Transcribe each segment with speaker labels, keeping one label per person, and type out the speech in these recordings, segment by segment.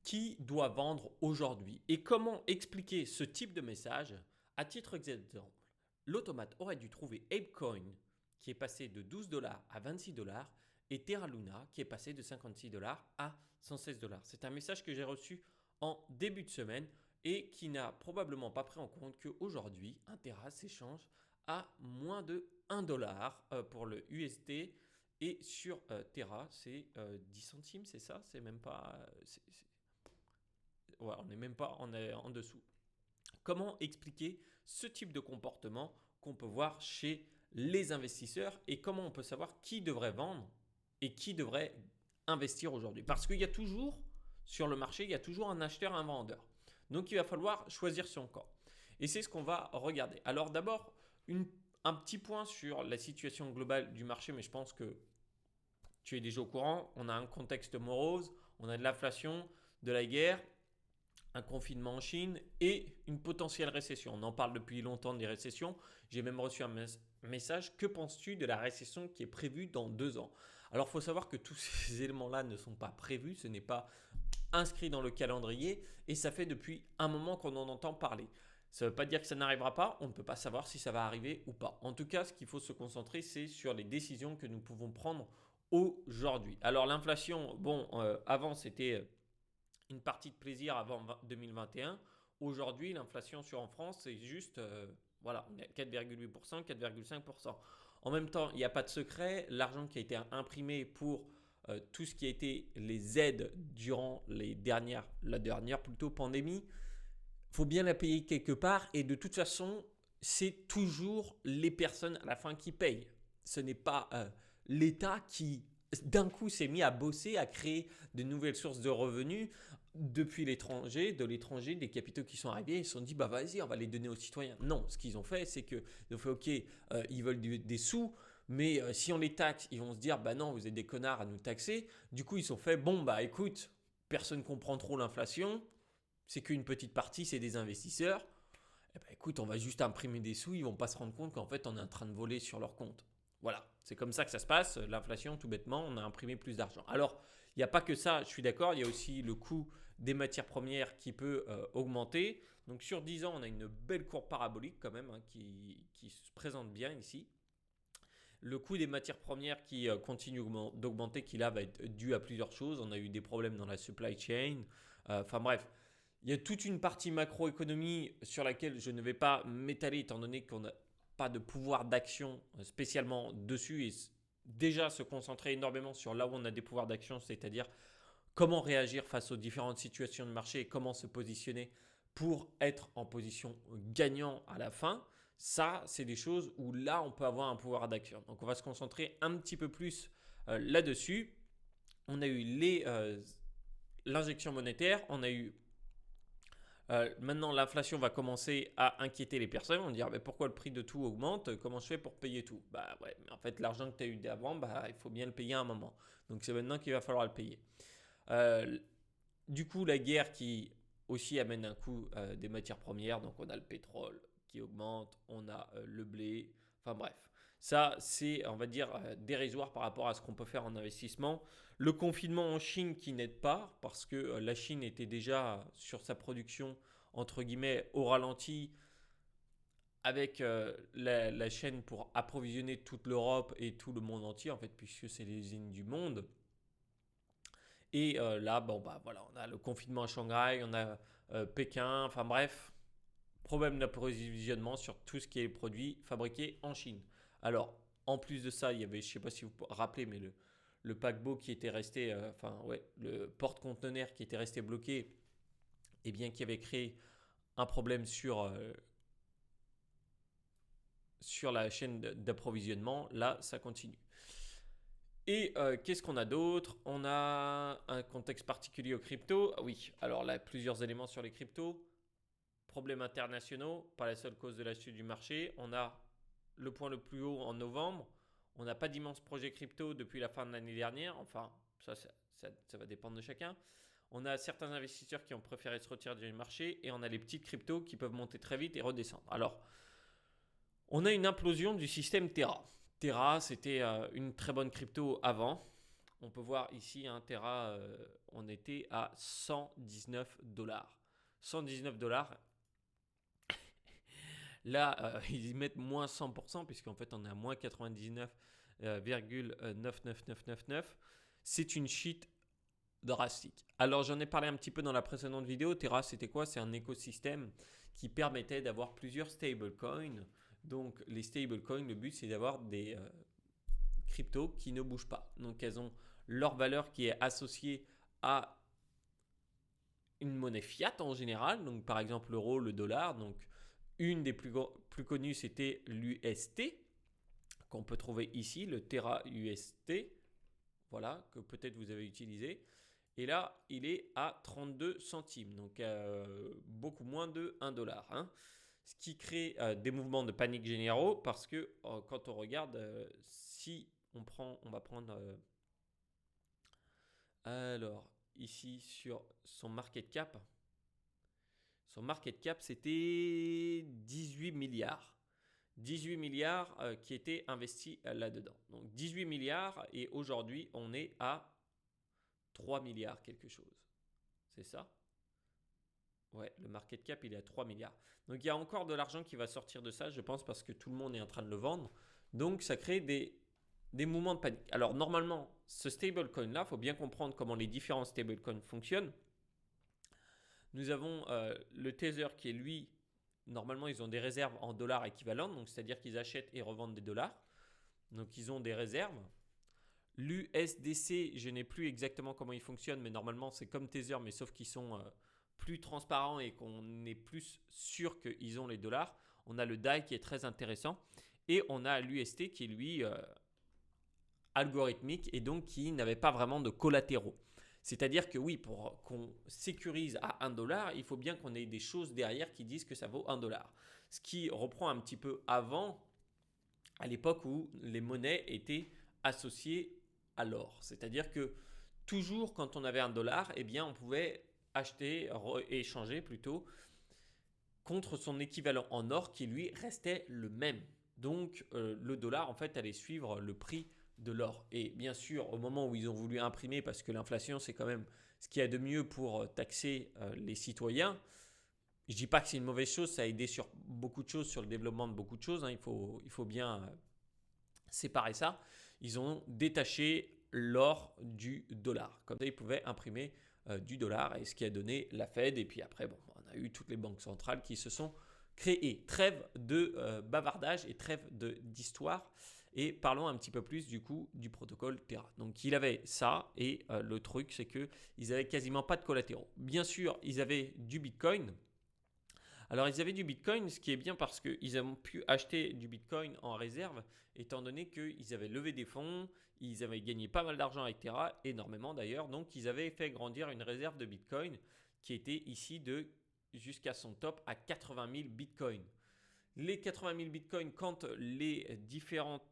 Speaker 1: Qui doit vendre aujourd'hui? Et comment expliquer ce type de message? À titre d'exemple, l'automate aurait dû trouver ApeCoin qui est passé de 12 dollars à 26 dollars et Terra Luna qui est passé de 56 dollars à 116 dollars. C'est un message que j'ai reçu en début de semaine et qui n'a probablement pas pris en compte qu'aujourd'hui, un Terra s'échange à moins de 1 dollar pour le USD. Et sur Terra, c'est 10 centimes, c'est ça? C'est même pas. Ouais, on n'est même pas en dessous. Comment expliquer ce type de comportement qu'on peut voir chez les investisseurs et comment on peut savoir qui devrait vendre et qui devrait investir aujourd'hui? Parce qu'il y a toujours, sur le marché, il y a toujours un acheteur et un vendeur. Donc il va falloir choisir son camp. Et c'est ce qu'on va regarder. Alors d'abord, un petit point sur la situation globale du marché, mais je pense que tu es déjà au courant. On a un contexte morose, on a de l'inflation, de la guerre, un confinement en Chine et une potentielle récession. On en parle depuis longtemps des récessions. J'ai même reçu un message. Que penses-tu de la récession qui est prévue dans 2 ans? Alors, il faut savoir que tous ces éléments-là ne sont pas prévus. Ce n'est pas inscrit dans le calendrier et ça fait depuis un moment qu'on en entend parler. Ça ne veut pas dire que ça n'arrivera pas, on ne peut pas savoir si ça va arriver ou pas. En tout cas, ce qu'il faut se concentrer, c'est sur les décisions que nous pouvons prendre aujourd'hui. Alors l'inflation, bon, avant c'était une partie de plaisir avant 2021. Aujourd'hui, l'inflation en France, c'est juste, voilà, on est à 4,8%, 4,5%. En même temps, il n'y a pas de secret, l'argent qui a été imprimé pour tout ce qui a été les aides durant la dernière plutôt pandémie, il faut bien la payer quelque part et de toute façon, c'est toujours les personnes à la fin qui payent. Ce n'est pas l'État qui d'un coup s'est mis à bosser, à créer de nouvelles sources de revenus depuis l'étranger, des capitaux qui sont arrivés, ils se sont dit bah vas-y, on va les donner aux citoyens. Non, ce qu'ils ont fait, c'est qu'ils ont fait ok, ils veulent des sous, mais si on les taxe, ils vont se dire bah non, vous êtes des connards à nous taxer. Du coup, ils se sont fait bon bah écoute, personne comprend trop l'inflation, c'est qu'une petite partie, c'est des investisseurs. Eh ben, écoute, on va juste imprimer des sous, ils vont pas se rendre compte qu'en fait, on est en train de voler sur leur compte. Voilà, c'est comme ça que ça se passe. L'inflation, tout bêtement, on a imprimé plus d'argent. Alors, il n'y a pas que ça, je suis d'accord, il y a aussi le coût des matières premières qui peut augmenter. Donc, sur 10 ans, on a une belle courbe parabolique quand même qui se présente bien ici. Le coût des matières premières qui continue d'augmenter, qui là va être dû à plusieurs choses. On a eu des problèmes dans la supply chain. Enfin bref, il y a toute une partie macroéconomie sur laquelle je ne vais pas m'étaler étant donné qu'on n'a pas de pouvoir d'action spécialement dessus et déjà se concentrer énormément sur là où on a des pouvoirs d'action, c'est-à-dire comment réagir face aux différentes situations de marché et comment se positionner pour être en position gagnant à la fin. Ça, c'est des choses où là, on peut avoir un pouvoir d'action. Donc, on va se concentrer un petit peu plus là-dessus. On a eu l'injection monétaire, on a eu maintenant, l'inflation va commencer à inquiéter les personnes. On va dire mais pourquoi le prix de tout augmente? Comment je fais pour payer tout? Bah ouais, mais en fait, l'argent que tu as eu d'avant, bah, il faut bien le payer à un moment. Donc, c'est maintenant qu'il va falloir le payer. Euh, du coup, la guerre qui aussi amène un coût des matières premières. Donc, on a le pétrole qui augmente, on a le blé. Enfin bref, ça c'est, on va dire, dérisoire par rapport à ce qu'on peut faire en investissement. Le confinement en Chine qui n'aide pas parce que la Chine était déjà sur sa production entre guillemets au ralenti avec la chaîne pour approvisionner toute l'Europe et tout le monde entier en fait puisque c'est les usines du monde. Et là, bon, bah voilà, on a le confinement à Shanghai, on a Pékin, enfin bref, problème d'approvisionnement sur tout ce qui est produit fabriqué en Chine. Alors, en plus de ça, il y avait, je ne sais pas si vous vous rappelez, mais le paquebot qui était resté, enfin ouais, le porte-conteneur qui était resté bloqué, et bien qui avait créé un problème sur la chaîne d'approvisionnement. Là, ça continue. Et qu'est-ce qu'on a d'autre? On a un contexte particulier aux cryptos. Ah oui, alors là, plusieurs éléments sur les cryptos. Problèmes internationaux, pas la seule cause de la chute du marché. On a le point le plus haut en novembre. On n'a pas d'immense projet crypto depuis la fin de l'année dernière. Enfin, ça va dépendre de chacun. On a certains investisseurs qui ont préféré se retirer du marché et on a les petites cryptos qui peuvent monter très vite et redescendre. Alors, on a une implosion du système Terra. Terra, c'était une très bonne crypto avant. on peut voir ici, un Terra, on était à 119 dollars. 119 dollars. Là, ils y mettent moins 100% puisqu'en fait, on est à moins 99,99999. C'est une chute drastique. Alors, j'en ai parlé un petit peu dans la précédente vidéo. Terra, c'était quoi? C'est un écosystème qui permettait d'avoir plusieurs stablecoins. Donc, les stablecoins, le but, c'est d'avoir des cryptos qui ne bougent pas. Donc, elles ont leur valeur qui est associée à une monnaie fiat en général. Donc, par exemple, l'euro, le dollar. Donc, une des plus connues, c'était l'UST, qu'on peut trouver ici, le Terra UST. Voilà, que peut-être vous avez utilisé. Et là, il est à 32 centimes, donc beaucoup moins de 1 dollar. Hein. Ce qui crée des mouvements de panique généraux parce que quand on regarde, si on va prendre alors ici sur son market cap. Son market cap, c'était 18 milliards. 18 milliards qui étaient investis là-dedans. Donc 18 milliards et aujourd'hui, on est à 3 milliards quelque chose. C'est ça? Ouais, le market cap, il est à 3 milliards. Donc il y a encore de l'argent qui va sortir de ça, je pense, parce que tout le monde est en train de le vendre. Donc ça crée des mouvements de panique. Alors normalement, ce stablecoin-là, il faut bien comprendre comment les différents stablecoins fonctionnent. Nous avons le Tether qui est lui, normalement ils ont des réserves en dollars équivalentes, donc c'est-à-dire qu'ils achètent et revendent des dollars. Donc ils ont des réserves. L'USDC, je n'ai plus exactement comment il fonctionne, mais normalement c'est comme Tether, mais sauf qu'ils sont plus transparents et qu'on est plus sûr qu'ils ont les dollars. On a le DAI qui est très intéressant et on a l'UST qui est lui algorithmique et donc qui n'avait pas vraiment de collatéraux. C'est-à-dire que oui, pour qu'on sécurise à 1 dollar, il faut bien qu'on ait des choses derrière qui disent que ça vaut 1 dollar. Ce qui reprend un petit peu avant, à l'époque où les monnaies étaient associées à l'or. C'est-à-dire que toujours quand on avait 1 dollar, eh bien on pouvait acheter, échanger plutôt, contre son équivalent en or qui lui restait le même. Donc le dollar en fait allait suivre le prix de l'or. Et bien sûr, au moment où ils ont voulu imprimer, parce que l'inflation c'est quand même ce qu'il y a de mieux pour taxer les citoyens, je ne dis pas que c'est une mauvaise chose, ça a aidé sur beaucoup de choses, sur le développement de beaucoup de choses, hein, il faut bien séparer ça. Ils ont détaché l'or du dollar. Comme ça, ils pouvaient imprimer du dollar, et ce qui a donné la Fed. Et puis après, bon, on a eu toutes les banques centrales qui se sont créées. Trêve de bavardage et trêve d'histoire. Et parlons un petit peu plus du coup du protocole Terra. Donc il avait ça et le truc c'est que ils avaient quasiment pas de collatéraux. Bien sûr, ils avaient du Bitcoin. Alors ils avaient du Bitcoin, ce qui est bien parce qu'ils ont pu acheter du Bitcoin en réserve, étant donné qu'ils avaient levé des fonds, ils avaient gagné pas mal d'argent avec Terra, énormément d'ailleurs, donc ils avaient fait grandir une réserve de Bitcoin qui était ici de jusqu'à son top à 80 000 Bitcoins. Les 80 000 Bitcoins, quand les différents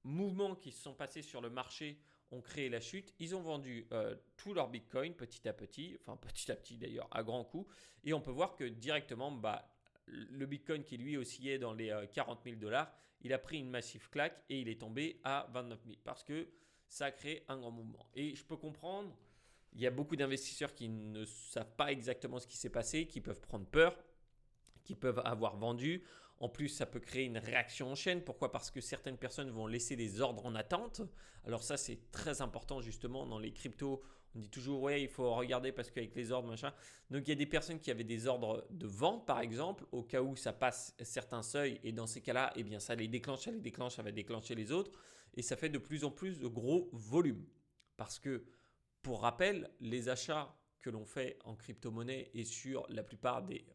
Speaker 1: mouvements qui se sont passés sur le marché ont créé la chute, ils ont vendu tout leur Bitcoin petit à petit, enfin petit à petit d'ailleurs, à grands coups, et on peut voir que directement, le Bitcoin qui lui oscillait dans les 40 000 dollars, il a pris une massive claque et il est tombé à 29 000 parce que ça a créé un grand mouvement. Et je peux comprendre, il y a beaucoup d'investisseurs qui ne savent pas exactement ce qui s'est passé, qui peuvent prendre peur, qui peuvent avoir vendu. En plus, ça peut créer une réaction en chaîne. Pourquoi? Parce que certaines personnes vont laisser des ordres en attente. Alors ça, c'est très important justement dans les cryptos. On dit toujours, ouais, il faut regarder parce qu'avec les ordres, machin. Donc, il y a des personnes qui avaient des ordres de vente, par exemple, au cas où ça passe certains seuils. Et dans ces cas-là, eh bien, ça va déclencher les autres. Et ça fait de plus en plus de gros volumes. Parce que, pour rappel, les achats que l'on fait en crypto-monnaie et sur la plupart des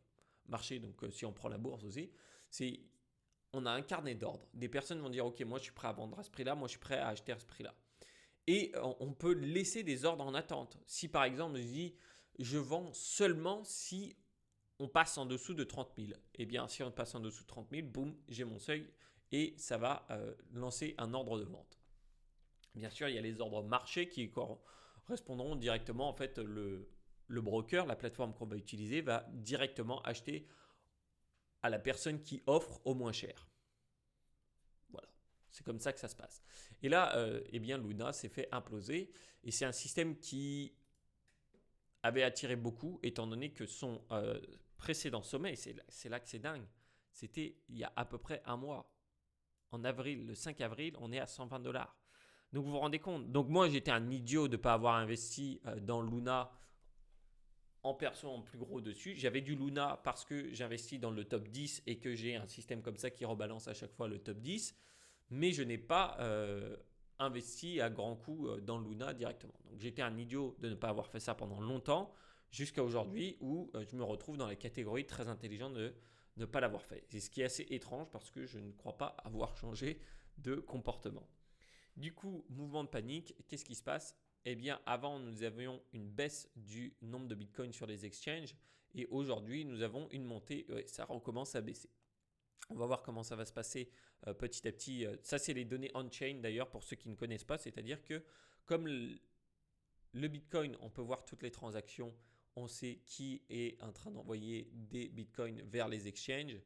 Speaker 1: marché, donc si on prend la bourse aussi, c'est on a un carnet d'ordre. Des personnes vont dire ok, moi je suis prêt à vendre à ce prix-là, moi je suis prêt à acheter à ce prix-là. Et on peut laisser des ordres en attente. Si par exemple on se dit je vends seulement si on passe en dessous de 30 000, eh bien si on passe en dessous de 30 000, boum, j'ai mon seuil et ça va lancer un ordre de vente. Bien sûr, il y a les ordres marché qui correspondront directement en fait le broker, la plateforme qu'on va utiliser, va directement acheter à la personne qui offre au moins cher. Voilà. C'est comme ça que ça se passe. Et là, eh bien, Luna s'est fait imploser. Et c'est un système qui avait attiré beaucoup, étant donné que son précédent sommet, c'est là que c'est dingue, c'était il y a à peu près un mois. En avril, le 5 avril, on est à 120 $. Donc vous vous rendez compte. Donc moi, j'étais un idiot de ne pas avoir investi dans Luna en perso en plus gros dessus. J'avais du Luna parce que j'investis dans le top 10 et que j'ai un système comme ça qui rebalance à chaque fois le top 10. Mais je n'ai pas investi à grands coups dans Luna directement. Donc j'étais un idiot de ne pas avoir fait ça pendant longtemps, jusqu'à aujourd'hui où je me retrouve dans la catégorie très intelligente de ne pas l'avoir fait. C'est ce qui est assez étrange parce que je ne crois pas avoir changé de comportement. Du coup, mouvement de panique, qu'est-ce qui se passe? Eh bien, avant, nous avions une baisse du nombre de bitcoins sur les exchanges et aujourd'hui, nous avons une montée. Ouais, ça recommence à baisser. On va voir comment ça va se passer petit à petit. Ça, c'est les données on-chain d'ailleurs pour ceux qui ne connaissent pas. C'est-à-dire que comme le Bitcoin, on peut voir toutes les transactions. On sait qui est en train d'envoyer des Bitcoins vers les exchanges.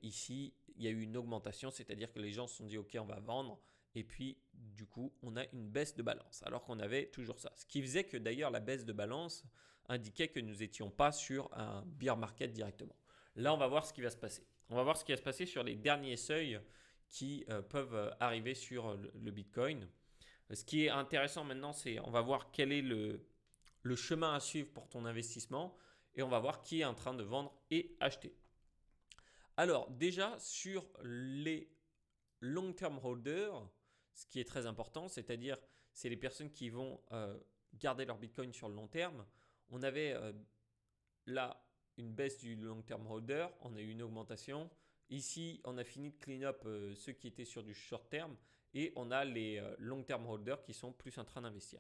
Speaker 1: Ici, il y a eu une augmentation, c'est-à-dire que les gens se sont dit OK, on va vendre. Et puis, du coup, on a une baisse de balance, alors qu'on avait toujours ça. Ce qui faisait que d'ailleurs, la baisse de balance indiquait que nous n'étions pas sur un bear market directement. Là, on va voir ce qui va se passer. On va voir ce qui va se passer sur les derniers seuils qui peuvent arriver sur le Bitcoin. Ce qui est intéressant maintenant, c'est on va voir quel est le chemin à suivre pour ton investissement et on va voir qui est en train de vendre et acheter. Alors déjà sur les long-term holders, ce qui est très important, c'est-à-dire c'est les personnes qui vont garder leur Bitcoin sur le long terme. On avait là une baisse du long-term holder, on a eu une augmentation. Ici, on a fini de clean up ceux qui étaient sur du short term et on a les long-term holders qui sont plus en train d'investir.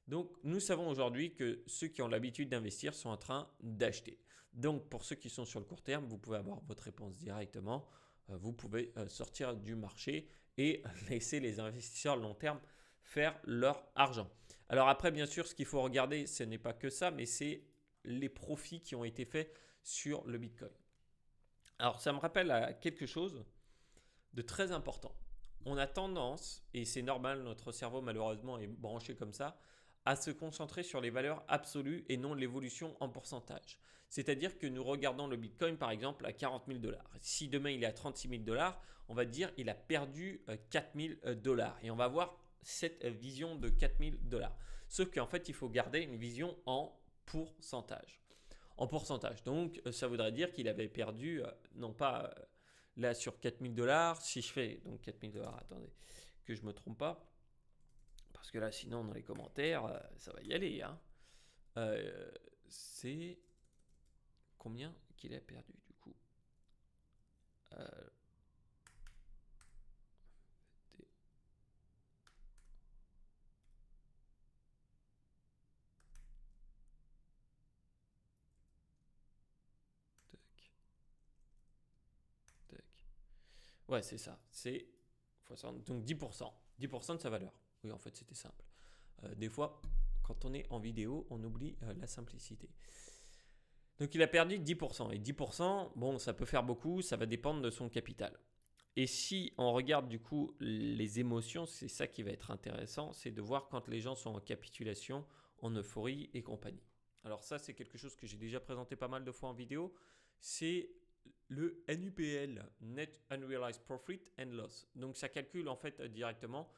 Speaker 1: Donc, nous savons aujourd'hui que ceux qui ont l'habitude d'investir sont en train d'acheter. Donc, pour ceux qui sont sur le court terme, vous pouvez avoir votre réponse directement. Vous pouvez sortir du marché et laisser les investisseurs long terme faire leur argent. Alors après, bien sûr, ce qu'il faut regarder, ce n'est pas que ça, mais c'est les profits qui ont été faits sur le Bitcoin. Alors ça me rappelle à quelque chose de très important. On a tendance, et c'est normal, notre cerveau malheureusement est branché comme ça, à se concentrer sur les valeurs absolues et non l'évolution en pourcentage. C'est-à-dire que nous regardons le Bitcoin par exemple à 40 000 $. Si demain il est à 36 000 $, on va dire il a perdu 4 000 $. Et on va avoir cette vision de 4 000 $. Sauf qu'en fait il faut garder une vision en pourcentage. En pourcentage. Donc ça voudrait dire qu'il avait perdu, non pas là sur 4 000 $, si je fais donc 4 000 $, attendez, que je ne me trompe pas. Parce que là, sinon, dans les commentaires, ça va y aller. Hein. C'est combien qu'il a perdu du coup euh, tac, tac. Ouais, c'est ça. C'est donc 10%. 10% de sa valeur. Oui, en fait, c'était simple. Des fois, quand on est en vidéo, on oublie la simplicité. Donc il a perdu 10%. Et 10%, bon, ça peut faire beaucoup, ça va dépendre de son capital. Et si on regarde du coup les émotions, c'est ça qui va être intéressant, c'est de voir quand les gens sont en capitulation, en euphorie et compagnie. Alors ça, c'est quelque chose que j'ai déjà présenté pas mal de fois en vidéo, c'est le NUPL, Net Unrealized Profit and Loss. Donc ça calcule en fait directement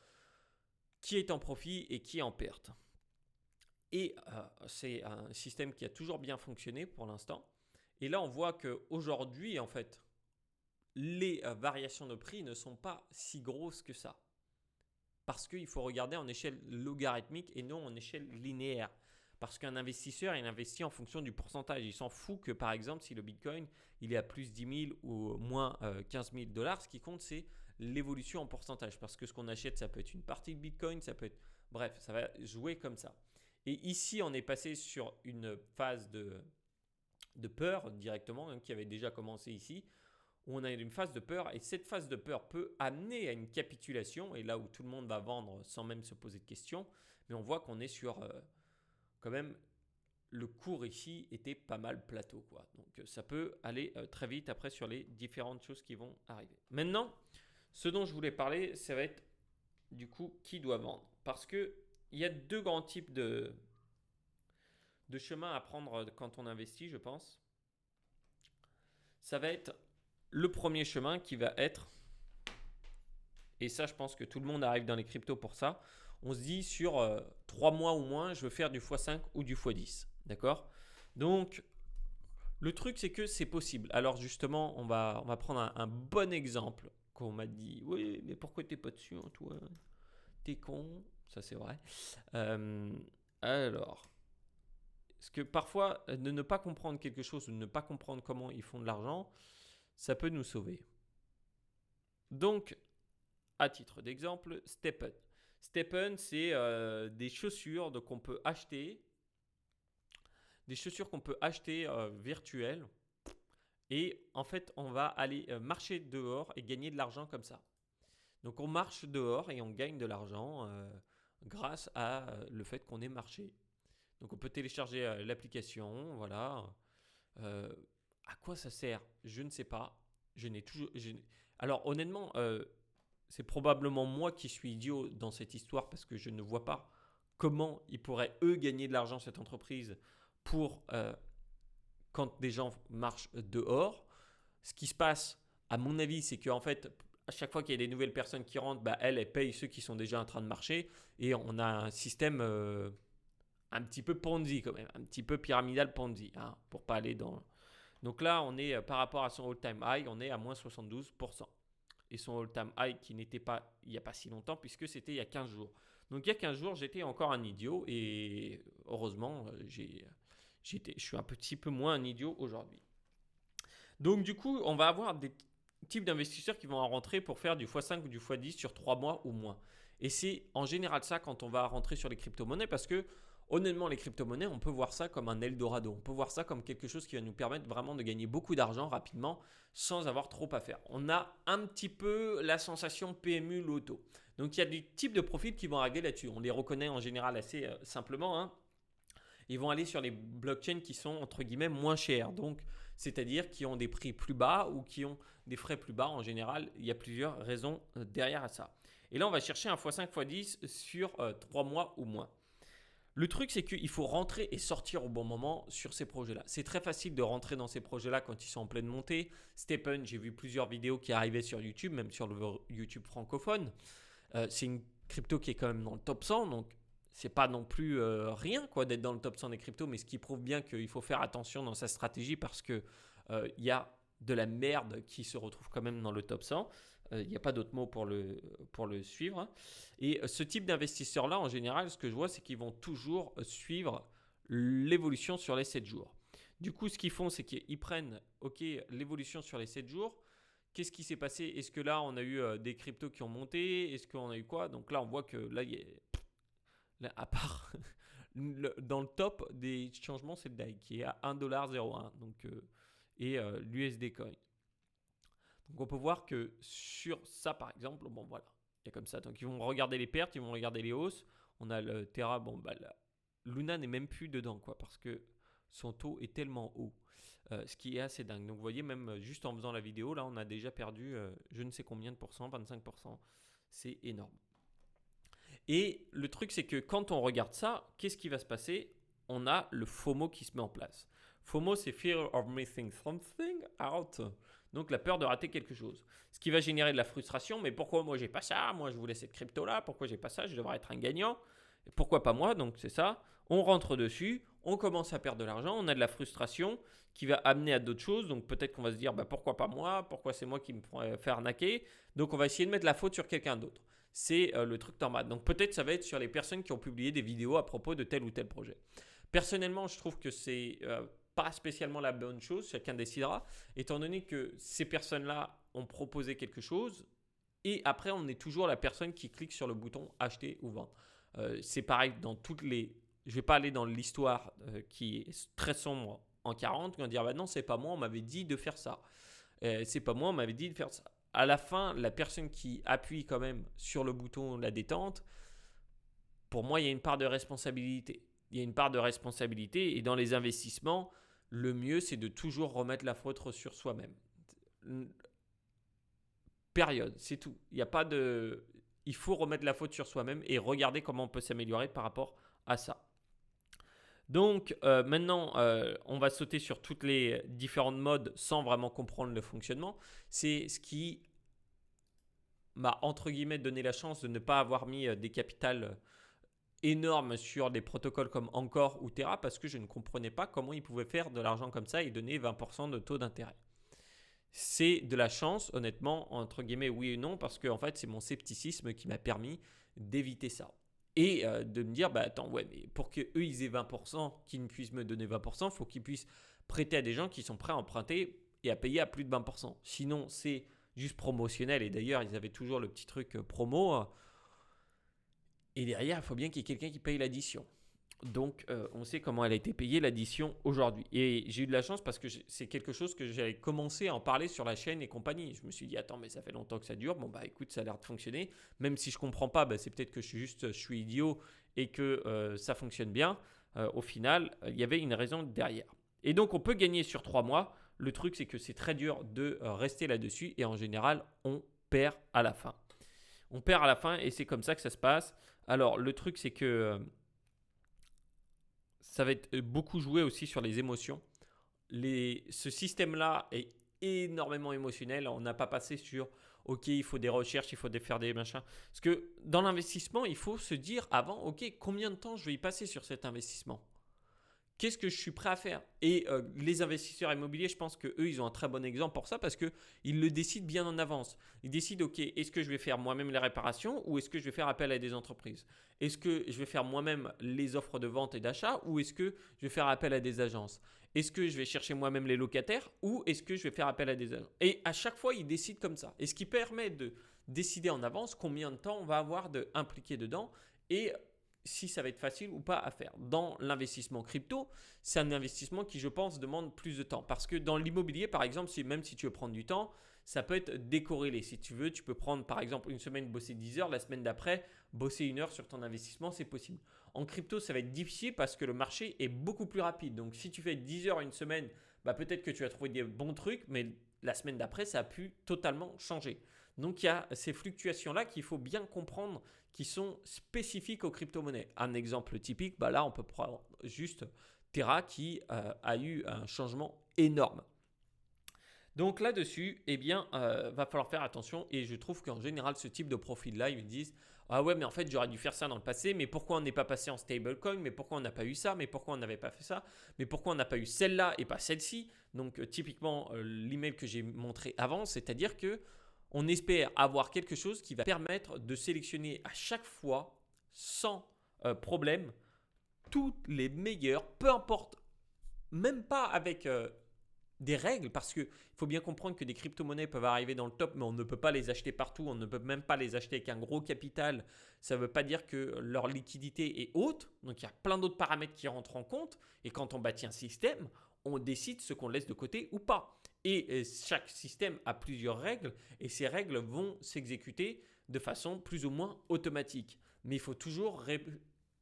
Speaker 1: qui est en profit et qui est en perte. Et c'est un système qui a toujours bien fonctionné pour l'instant. Et là, on voit qu'aujourd'hui, en fait, les variations de prix ne sont pas si grosses que ça. Parce qu'il faut regarder en échelle logarithmique et non en échelle linéaire. Parce qu'un investisseur, il investit en fonction du pourcentage. Il s'en fout que, par exemple, si le Bitcoin il est à plus 10 000 ou moins 15 000 $, ce qui compte, c'est l'évolution en pourcentage. Parce que ce qu'on achète, ça peut être une partie de Bitcoin, ça peut être... Bref, ça va jouer comme ça. Et ici, on est passé sur une phase de peur directement, hein, qui avait déjà commencé ici, où on a une phase de peur. Et cette phase de peur peut amener à une capitulation, et là où tout le monde va vendre sans même se poser de questions. Mais on voit qu'on est sur quand même... Le cours ici était pas mal plateau, quoi. Donc ça peut aller très vite après sur les différentes choses qui vont arriver. Maintenant, Ce dont je voulais parler, ça va être du coup qui doit vendre. Parce que il y a deux grands types de chemins à prendre quand on investit, je pense. Ça va être le premier chemin qui va être, et ça je pense que tout le monde arrive dans les cryptos pour ça, on se dit sur 3 mois ou moins, je veux faire du x5 ou du x10. D'accord. Donc le truc c'est que c'est possible. Alors justement, on va prendre un bon exemple qu'on m'a dit, oui mais pourquoi t'es pas dessus, hein, toi, t'es con, ça c'est vrai. Euh, alors, parce que parfois, de ne pas comprendre quelque chose ou de ne pas comprendre comment ils font de l'argent, ça peut nous sauver. Donc, à titre d'exemple, Steppen. Steppen, c'est des chaussures qu'on peut acheter, virtuelles. Et en fait, on va aller marcher dehors et gagner de l'argent comme ça. Donc, on marche dehors et on gagne de l'argent grâce à le fait qu'on ait marché. Donc, on peut télécharger l'application, voilà. Euh, à quoi ça sert? Je ne sais pas. Je n'ai toujours. Alors honnêtement, c'est probablement moi qui suis idiot dans cette histoire parce que je ne vois pas comment ils pourraient eux gagner de l'argent cette entreprise pour quand des gens marchent dehors. Ce qui se passe, à mon avis, c'est qu'en fait, à chaque fois qu'il y a des nouvelles personnes qui rentrent, bah, elles payent ceux qui sont déjà en train de marcher et on a un système un petit peu Ponzi quand même, un petit peu pyramidal Ponzi, hein, pour pas aller dans. Donc là, on est par rapport à son all-time high, on est à moins 72%. Et son all-time high qui n'était pas il n'y a pas si longtemps puisque c'était il y a 15 jours. Donc il y a 15 jours, j'étais encore un idiot et heureusement, je suis un petit peu moins un idiot aujourd'hui. Donc du coup, on va avoir des types d'investisseurs qui vont en rentrer pour faire du x5 ou du x10 sur 3 mois ou moins. Et c'est en général ça quand on va rentrer sur les crypto-monnaies parce que honnêtement, les crypto-monnaies, on peut voir ça comme un Eldorado. On peut voir ça comme quelque chose qui va nous permettre vraiment de gagner beaucoup d'argent rapidement sans avoir trop à faire. On a un petit peu la sensation PMU Loto. Donc il y a des types de profils qui vont arriver là-dessus. On les reconnaît en général assez simplement, hein. Ils vont aller sur les blockchains qui sont entre guillemets moins chers. Donc, c'est-à-dire qui ont des prix plus bas ou qui ont des frais plus bas. En général, il y a plusieurs raisons derrière à ça. Et là, on va chercher un x5, x10 sur 3 mois ou moins. Le truc, c'est qu'il faut rentrer et sortir au bon moment sur ces projets-là. C'est très facile de rentrer dans ces projets-là quand ils sont en pleine montée. Steppen, j'ai vu plusieurs vidéos qui arrivaient sur YouTube, même sur le YouTube francophone. C'est une crypto qui est quand même dans le top 100, donc c'est pas non plus rien quoi d'être dans le top 100 des cryptos, mais ce qui prouve bien qu'il faut faire attention dans sa stratégie parce que il y a de la merde qui se retrouve quand même dans le top 100. Il n'y a pas d'autre mot pour le suivre. Et ce type d'investisseurs-là, en général, ce que je vois, c'est qu'ils vont toujours suivre l'évolution sur les 7 jours. Du coup, ce qu'ils font, c'est qu'ils prennent l'évolution sur les 7 jours. Qu'est-ce qui s'est passé? Est-ce que là, on a eu des cryptos qui ont monté? Est-ce qu'on a eu quoi? Donc là, on voit que là, là à part dans le top des changements, c'est le DAI qui est à 1,01$. Donc, et l'USD Coin. Donc on peut voir que sur ça, par exemple, bon voilà, il y a comme ça. Donc ils vont regarder les pertes, ils vont regarder les hausses. On a le Terra, bon bah Luna n'est même plus dedans quoi, parce que son taux est tellement haut. Ce qui est assez dingue. Donc vous voyez, même juste en faisant la vidéo, là on a déjà perdu je ne sais combien de pourcents, 25%. C'est énorme. Et le truc c'est que quand on regarde ça, qu'est-ce qui va se passer? On a le FOMO qui se met en place. FOMO, c'est Fear of Missing Something Out. Donc la peur de rater quelque chose. Ce qui va générer de la frustration. Mais pourquoi moi j'ai pas ça? Moi je voulais cette crypto là. Pourquoi j'ai pas ça? Je devrais être un gagnant. Et pourquoi pas moi? Donc c'est ça. On rentre dessus. On commence à perdre de l'argent. On a de la frustration qui va amener à d'autres choses. Donc peut-être qu'on va se dire bah, pourquoi pas moi? Pourquoi c'est moi qui me fais arnaquer? Donc on va essayer de mettre la faute sur quelqu'un d'autre. C'est le truc normal. Donc peut-être ça va être sur les personnes qui ont publié des vidéos à propos de tel ou tel projet. Personnellement, je trouve que c'est pas spécialement la bonne chose, chacun décidera, étant donné que ces personnes-là ont proposé quelque chose et après on est toujours la personne qui clique sur le bouton acheter ou vendre. C'est pareil dans toutes les. Je ne vais pas aller dans l'histoire qui est très sombre en 40, quand dire bah non, c'est pas moi, on m'avait dit de faire ça. C'est pas moi, on m'avait dit de faire ça. À la fin, la personne qui appuie quand même sur le bouton la détente, pour moi, il y a une part de responsabilité. Il y a une part de responsabilité et dans les investissements, le mieux, c'est de toujours remettre la faute sur soi-même. Période, c'est tout. Il y a pas de... Il faut remettre la faute sur soi-même et regarder comment on peut s'améliorer par rapport à ça. Donc maintenant, on va sauter sur toutes les différentes modes sans vraiment comprendre le fonctionnement. C'est ce qui m'a entre guillemets donné la chance de ne pas avoir mis des capitales énormes sur des protocoles comme Encore ou Terra parce que je ne comprenais pas comment ils pouvaient faire de l'argent comme ça et donner 20% de taux d'intérêt. C'est de la chance, honnêtement, entre guillemets, oui et non, parce que en fait, c'est mon scepticisme qui m'a permis d'éviter ça. Et de me dire, bah attends, ouais, mais pour qu'eux, ils aient 20%, qu'ils puissent me donner 20%, il faut qu'ils puissent prêter à des gens qui sont prêts à emprunter et à payer à plus de 20%. Sinon, c'est juste promotionnel. Et d'ailleurs, ils avaient toujours le petit truc promo. Et derrière, il faut bien qu'il y ait quelqu'un qui paye l'addition. Donc, on sait comment elle a été payée, l'addition, aujourd'hui. Et j'ai eu de la chance parce que c'est quelque chose que j'avais commencé à en parler sur la chaîne et compagnie. Je me suis dit, attends, mais ça fait longtemps que ça dure. Bon, bah écoute, ça a l'air de fonctionner. Même si je ne comprends pas, bah, c'est peut-être que je suis idiot et que ça fonctionne bien. Au final, il y avait une raison derrière. Et donc, on peut gagner sur 3 mois. Le truc, c'est que c'est très dur de rester là-dessus. Et en général, on perd à la fin. On perd à la fin et c'est comme ça que ça se passe. Alors, le truc, c'est que... ça va être beaucoup joué aussi sur les émotions. Ce système-là est énormément émotionnel. On n'a pas passé sur OK, il faut des recherches, il faut faire des machins. Parce que dans l'investissement, il faut se dire avant OK, combien de temps je vais y passer sur cet investissement? Qu'est-ce que je suis prêt à faire? Et les investisseurs immobiliers, je pense qu'eux, ils ont un très bon exemple pour ça parce qu'ils le décident bien en avance. Ils décident, OK, est-ce que je vais faire moi-même les réparations ou est-ce que je vais faire appel à des entreprises? Est-ce que je vais faire moi-même les offres de vente et d'achat ou est-ce que je vais faire appel à des agences? Est-ce que je vais chercher moi-même les locataires ou est-ce que je vais faire appel à des agents? Et à chaque fois, ils décident comme ça. Et ce qui permet de décider en avance combien de temps on va avoir impliqué dedans et si ça va être facile ou pas à faire. Dans l'investissement crypto, c'est un investissement qui, je pense, demande plus de temps. Parce que dans l'immobilier, par exemple, même si tu veux prendre du temps, ça peut être décorrélé. Si tu veux, tu peux prendre, par exemple, une semaine, bosser 10 heures, la semaine d'après, bosser 1 heure sur ton investissement, c'est possible. En crypto, ça va être difficile parce que le marché est beaucoup plus rapide. Donc, si tu fais 10 heures une semaine, bah, peut-être que tu vas trouver des bons trucs, mais la semaine d'après, ça a pu totalement changer. Donc, il y a ces fluctuations-là qu'il faut bien comprendre qui sont spécifiques aux crypto-monnaies. Un exemple typique, bah là, on peut prendre juste Terra qui a eu un changement énorme. Donc là-dessus, eh bien, va falloir faire attention et je trouve qu'en général, ce type de profil-là, ils me disent « Ah ouais, mais en fait, j'aurais dû faire ça dans le passé, mais pourquoi on n'est pas passé en stablecoin? Mais pourquoi on n'a pas eu ça? Mais pourquoi on n'avait pas fait ça? Mais pourquoi on n'a pas eu celle-là et pas celle-ci ?» Donc typiquement, l'email que j'ai montré avant, c'est-à-dire que on espère avoir quelque chose qui va permettre de sélectionner à chaque fois, sans problème, toutes les meilleures, peu importe, même pas avec des règles, parce qu'il faut bien comprendre que des crypto-monnaies peuvent arriver dans le top, mais on ne peut pas les acheter partout, on ne peut même pas les acheter avec un gros capital. Ça ne veut pas dire que leur liquidité est haute, donc il y a plein d'autres paramètres qui rentrent en compte, et quand on bâtit un système, on décide ce qu'on laisse de côté ou pas. Et chaque système a plusieurs règles et ces règles vont s'exécuter de façon plus ou moins automatique. Mais il faut toujours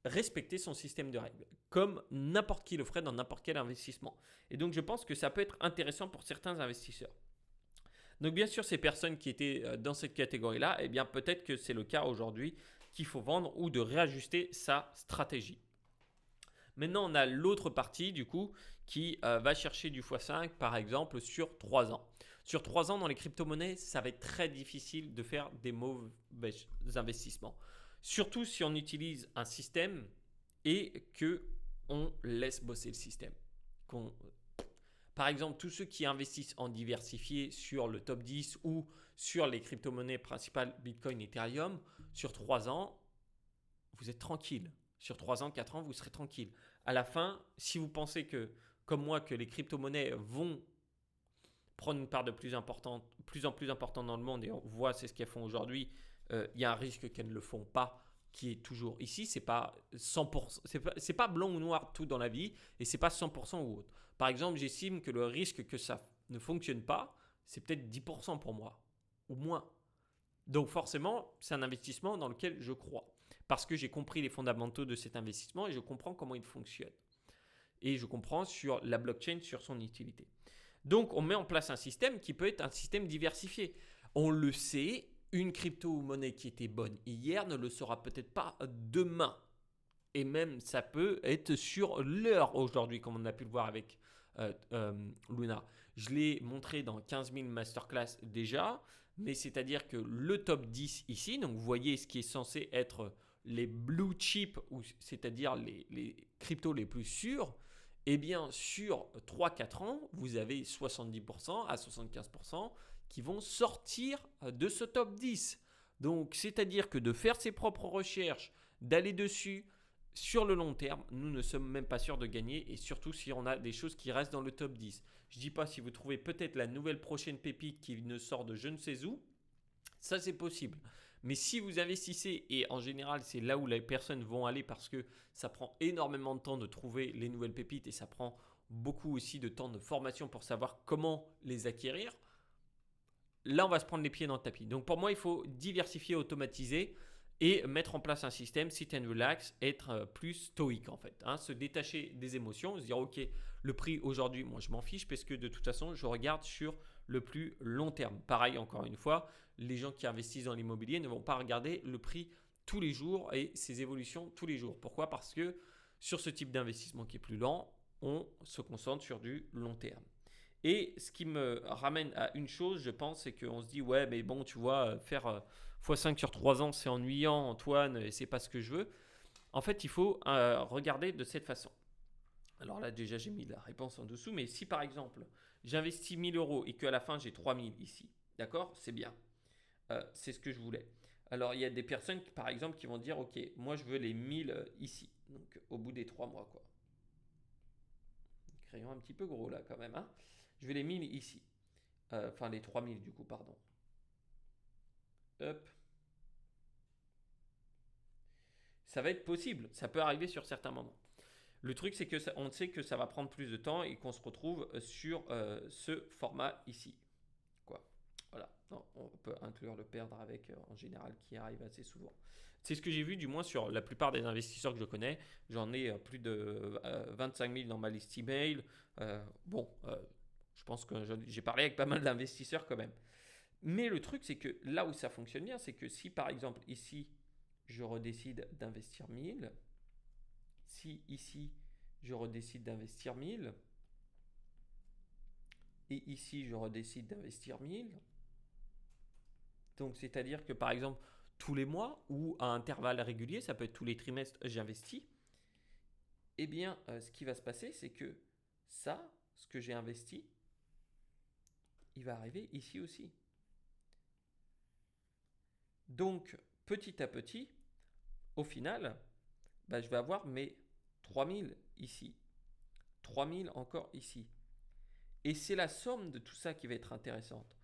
Speaker 1: respecter son système de règles, comme n'importe qui le ferait dans n'importe quel investissement. Et donc je pense que ça peut être intéressant pour certains investisseurs. Donc bien sûr, ces personnes qui étaient dans cette catégorie-là, eh bien peut-être que c'est le cas aujourd'hui qu'il faut vendre ou de réajuster sa stratégie. Maintenant, on a l'autre partie du coup qui va chercher du x5 par exemple sur 3 ans. Sur 3 ans dans les crypto-monnaies, ça va être très difficile de faire des mauvais investissements. Surtout si on utilise un système et qu'on laisse bosser le système. Par exemple, tous ceux qui investissent en diversifié sur le top 10 ou sur les crypto-monnaies principales Bitcoin, Ethereum, sur 3 ans, vous êtes tranquille. Sur 3 ans, 4 ans, vous serez tranquille. À la fin, si vous pensez que, comme moi, que les crypto-monnaies vont prendre une part de plus en plus importante dans le monde, et on voit c'est ce qu'elles font aujourd'hui, il y a un risque qu'elles ne le font pas, qui est toujours ici. C'est pas 100%, c'est pas blanc ou noir tout dans la vie, et c'est pas 100% ou autre. Par exemple, j'estime que le risque que ça ne fonctionne pas, c'est peut-être 10% pour moi, ou moins. Donc forcément, c'est un investissement dans lequel je crois. Parce que j'ai compris les fondamentaux de cet investissement et je comprends comment il fonctionne. Et je comprends sur la blockchain, sur son utilité. Donc, on met en place un système qui peut être un système diversifié. On le sait, une crypto-monnaie qui était bonne hier ne le sera peut-être pas demain. Et même, ça peut être sur l'heure aujourd'hui, comme on a pu le voir avec Luna. Je l'ai montré dans 15 000 masterclass déjà, mais c'est-à-dire que le top 10 ici, donc vous voyez ce qui est censé être les blue chips, c'est-à-dire les cryptos les plus sûrs, eh bien sur 3-4 ans, vous avez 70% à 75% qui vont sortir de ce top 10. Donc c'est-à-dire que de faire ses propres recherches, d'aller dessus, sur le long terme, nous ne sommes même pas sûrs de gagner et surtout si on a des choses qui restent dans le top 10. Je ne dis pas si vous trouvez peut-être la nouvelle prochaine pépite qui ne sort de je ne sais où, ça c'est possible. Mais si vous investissez, et en général c'est là où les personnes vont aller parce que ça prend énormément de temps de trouver les nouvelles pépites et ça prend beaucoup aussi de temps de formation pour savoir comment les acquérir, là on va se prendre les pieds dans le tapis. Donc pour moi il faut diversifier, automatiser et mettre en place un système sit and relax, être plus stoïque en fait, se détacher des émotions, se dire ok, le prix aujourd'hui, moi je m'en fiche parce que de toute façon je regarde sur le plus long terme. Pareil, encore une fois, les gens qui investissent dans l'immobilier ne vont pas regarder le prix tous les jours et ses évolutions tous les jours. Pourquoi ? Parce que sur ce type d'investissement qui est plus lent, on se concentre sur du long terme. Et ce qui me ramène à une chose, je pense, c'est qu'on se dit, ouais, mais bon, tu vois, faire x5 sur 3 ans, c'est ennuyant, Antoine, et c'est pas ce que je veux. En fait, il faut regarder de cette façon. Alors là, déjà, j'ai mis la réponse en dessous, mais si par exemple, j'investis 1000 euros et qu'à la fin, j'ai 3000 ici, d'accord ? C'est bien. C'est ce que je voulais. Alors, il y a des personnes, par exemple, qui vont dire, ok, moi, je veux les 1000 ici, donc au bout des 3 mois, quoi. Crayon un petit peu gros là, quand même, Je vais les 1000 ici. Enfin, les 3000 du coup, pardon. Hop. Ça va être possible. Ça peut arriver sur certains moments. Le truc, c'est que on sait que ça va prendre plus de temps et qu'on se retrouve sur ce format ici. Quoi. Voilà. Non, on peut inclure le perdre avec, en général, qui arrive assez souvent. C'est ce que j'ai vu, du moins sur la plupart des investisseurs que je connais. J'en ai plus de 25 000 dans ma liste email. Je pense que j'ai parlé avec pas mal d'investisseurs quand même. Mais le truc, c'est que là où ça fonctionne bien, c'est que si par exemple ici, je redécide d'investir 1000, si ici, je redécide d'investir 1000, et ici, je redécide d'investir 1000, donc c'est-à-dire que par exemple, tous les mois ou à intervalles réguliers, ça peut être tous les trimestres, j'investis, eh bien, ce qui va se passer, c'est que ça, ce que j'ai investi, il va arriver ici aussi. Donc, petit à petit, au final, je vais avoir mes 3000 ici, 3000 encore ici. Et c'est la somme de tout ça qui va être intéressante.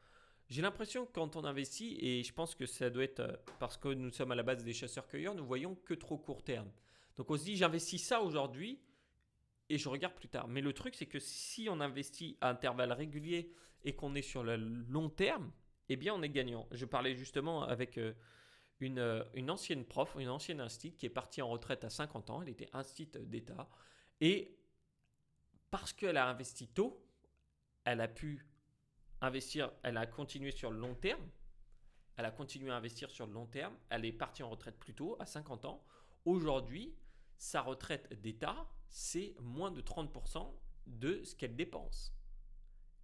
Speaker 1: J'ai l'impression que quand on investit, et je pense que ça doit être parce que nous sommes à la base des chasseurs-cueilleurs, nous voyons que trop court terme. Donc on se dit, j'investis ça aujourd'hui et je regarde plus tard. Mais le truc, c'est que si on investit à intervalles réguliers et qu'on est sur le long terme, eh bien on est gagnant. Je parlais justement avec une ancienne prof, une ancienne instit qui est partie en retraite à 50 ans. Elle était instit d'État. Et parce qu'elle a investi tôt, elle a pu investir, elle a continué sur le long terme. Elle a continué à investir sur le long terme. Elle est partie en retraite plus tôt, à 50 ans. Aujourd'hui, sa retraite d'État, c'est moins de 30% de ce qu'elle dépense.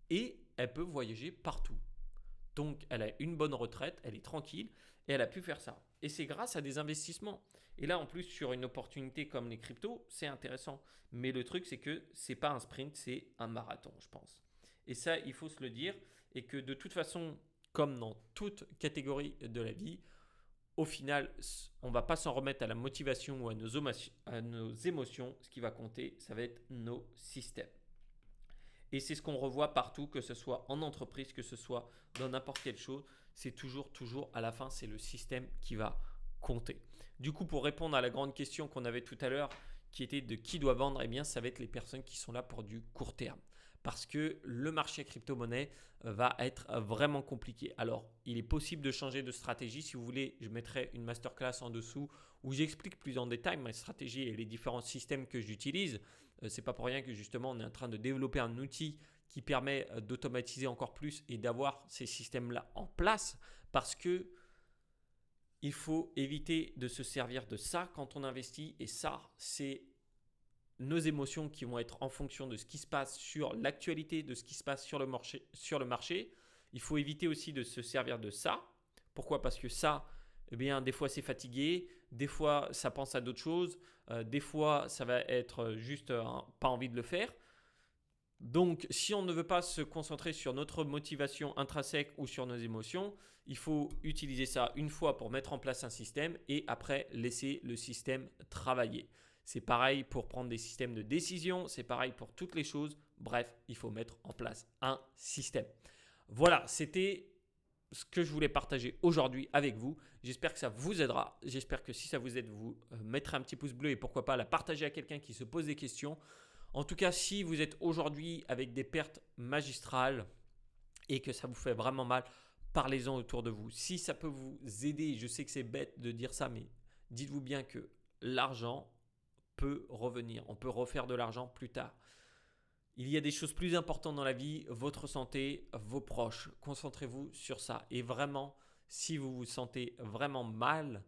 Speaker 1: Et elle peut voyager partout. Donc, elle a une bonne retraite, elle est tranquille et elle a pu faire ça. Et c'est grâce à des investissements. Et là, en plus, sur une opportunité comme les cryptos, c'est intéressant. Mais le truc, c'est que c'est pas un sprint, c'est un marathon, je pense. Et ça, il faut se le dire. Et que de toute façon, comme dans toute catégorie de la vie, au final, on ne va pas s'en remettre à la motivation ou à nos émotions. Ce qui va compter, ça va être nos systèmes. Et c'est ce qu'on revoit partout, que ce soit en entreprise, que ce soit dans n'importe quelle chose. C'est toujours, à la fin, c'est le système qui va compter. Du coup, pour répondre à la grande question qu'on avait tout à l'heure, qui était de qui doit vendre, eh bien, ça va être les personnes qui sont là pour du court terme. parce que le marché crypto-monnaie va être vraiment compliqué. Alors, il est possible de changer de stratégie. Si vous voulez, je mettrai une masterclass en dessous où j'explique plus en détail ma stratégie et les différents systèmes que j'utilise. C'est pas pour rien que justement, on est en train de développer un outil qui permet d'automatiser encore plus et d'avoir ces systèmes-là en place parce que il faut éviter de se servir de ça quand on investit et ça, c'est nos émotions qui vont être en fonction de ce qui se passe sur l'actualité, de ce qui se passe sur le marché. Il faut éviter aussi de se servir de ça. Pourquoi? Parce que ça, eh bien, des fois c'est fatigué, des fois ça pense à d'autres choses, des fois ça va être juste pas envie de le faire. Donc, si on ne veut pas se concentrer sur notre motivation intrinsèque ou sur nos émotions, il faut utiliser ça une fois pour mettre en place un système et après laisser le système travailler. C'est pareil pour prendre des systèmes de décision, c'est pareil pour toutes les choses. Bref, il faut mettre en place un système. Voilà, c'était ce que je voulais partager aujourd'hui avec vous. J'espère que ça vous aidera. J'espère que si ça vous aide, vous mettrez un petit pouce bleu et pourquoi pas la partager à quelqu'un qui se pose des questions. En tout cas, si vous êtes aujourd'hui avec des pertes magistrales et que ça vous fait vraiment mal, parlez-en autour de vous. Si ça peut vous aider, je sais que c'est bête de dire ça, mais dites-vous bien que l'argent peut revenir. On peut refaire de l'argent plus tard. Il y a des choses plus importantes dans la vie, votre santé, vos proches. Concentrez-vous sur ça. Et vraiment, si vous vous sentez vraiment mal,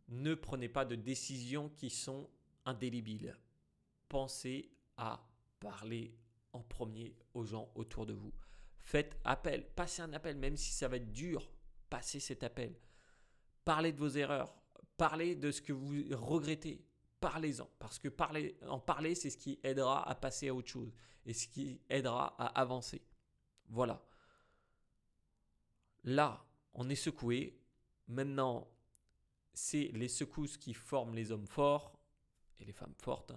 Speaker 1: ne prenez pas de décisions qui sont indélébiles. Pensez à parler en premier aux gens autour de vous. Faites appel, passez un appel, même si ça va être dur, passez cet appel. Parlez de vos erreurs, parlez de ce que vous regrettez, parlez-en. Parce que parler, c'est ce qui aidera à passer à autre chose et ce qui aidera à avancer. Voilà. Là, on est secoué. Maintenant, c'est les secousses qui forment les hommes forts et les femmes fortes.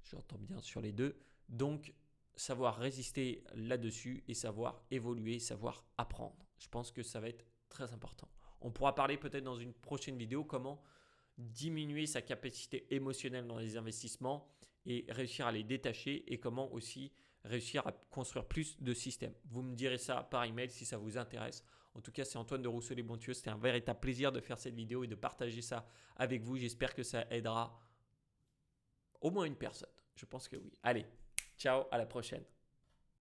Speaker 1: J'entends bien sur les deux. Donc, savoir résister là-dessus et savoir évoluer, savoir apprendre. Je pense que ça va être très important. On pourra parler peut-être dans une prochaine vidéo comment diminuer sa capacité émotionnelle dans les investissements et réussir à les détacher et comment aussi réussir à construire plus de systèmes. Vous me direz ça par email si ça vous intéresse. En tout cas, c'est Antoine de Rousseau-les-Bonthieux. C'était un véritable plaisir de faire cette vidéo et de partager ça avec vous. J'espère que ça aidera au moins une personne. Je pense que oui. Allez, ciao, à la prochaine.